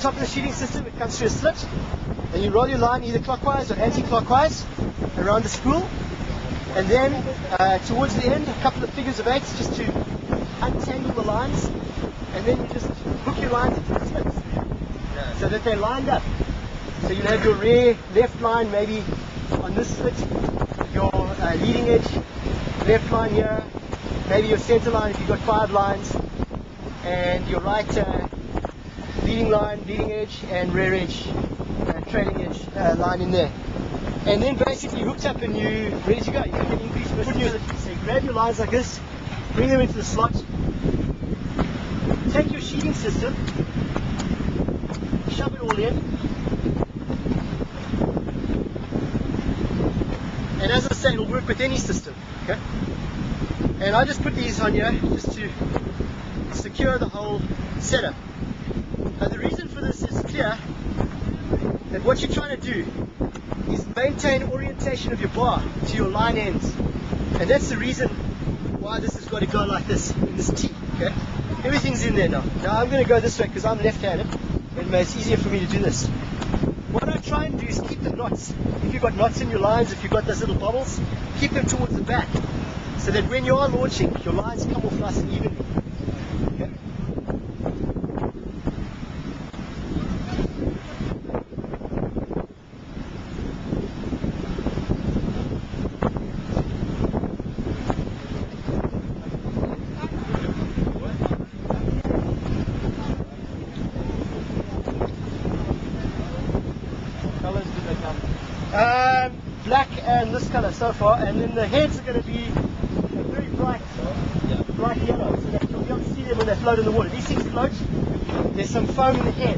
top of the shooting system, it comes through a slit, and you roll your line either clockwise or anti-clockwise around the spool, and then towards the end, a couple of figures of eights just to untangle the lines, and then you just hook your lines into the slits so that they're lined up. So you'll have your rear left line maybe on this slit, your leading edge left line here, maybe your center line if you've got 5 lines, and your right leading line, leading edge, and rear edge, trailing edge line in there. And then basically hooked up and you ready to go. You can increase versatility. So you grab your lines like this, bring them into the slot, take your sheeting system, shove it all in, and as I say, it'll work with any system. Okay? And I just put these on here just to secure the whole setup. The reason for this is clear, that what you're trying to do is maintain orientation of your bar to your line ends. And that's the reason why this has got to go like this, in this T. Okay? Everything's in there now. Now I'm going to go this way because I'm left-handed, and it's easier for me to do this. What I try and do is keep the knots. If you've got knots in your lines, if you've got those little bubbles, keep them towards the back, so that when you are launching, your lines come off nice and evenly. Okay? Colors do they come? Black and this color so far, and then the heads are going to be a very bright yellow, so that you'll be able to see them when they float in the water. These things float. There's some foam in the head,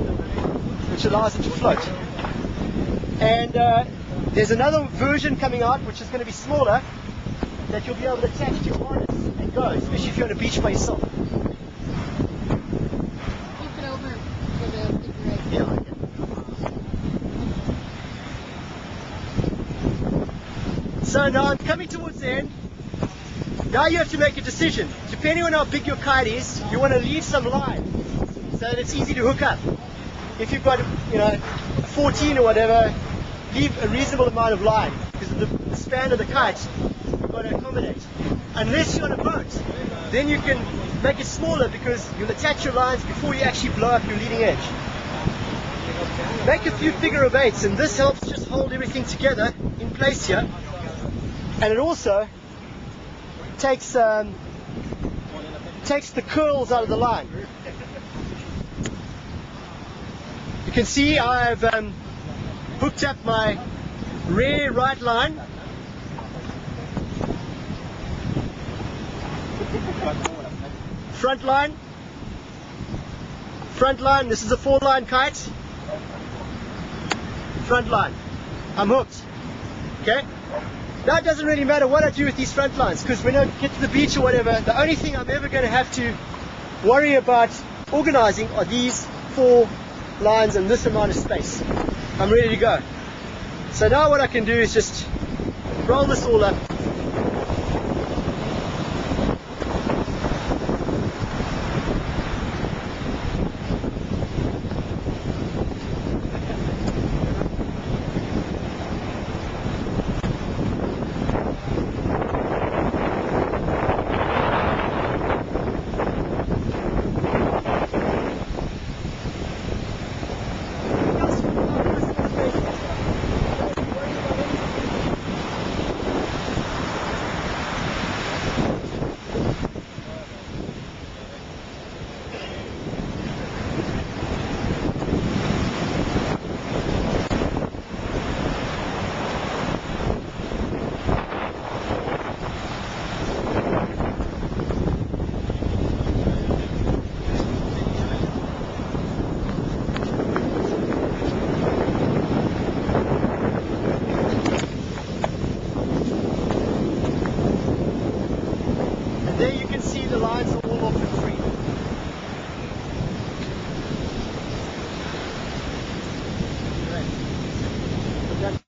which allows them to float. And there's another version coming out, which is going to be smaller, that you'll be able to attach to your harness and go, especially if you're on a beach by yourself. Flip it over for the figure eight. Yeah. So now I'm coming towards the end. Now you have to make a decision. Depending on how big your kite is, you want to leave some line so that it's easy to hook up. If you've got, 14 or whatever, leave a reasonable amount of line because of the span of the kite you've got to accommodate. Unless you're on a boat, then you can make it smaller because you'll attach your lines before you actually blow up your leading edge. Make a few figure of eights, and this helps just hold everything together in place here. And it also takes the curls out of the line. You can see I've hooked up my rear right line. Front line. Front line. This is a 4-line kite. Front line. I'm hooked. Okay? Now it doesn't really matter what I do with these front lines, because when I get to the beach or whatever, the only thing I'm ever going to have to worry about organizing are these 4 lines and this amount of space. I'm ready to go. So now what I can do is just roll this all up,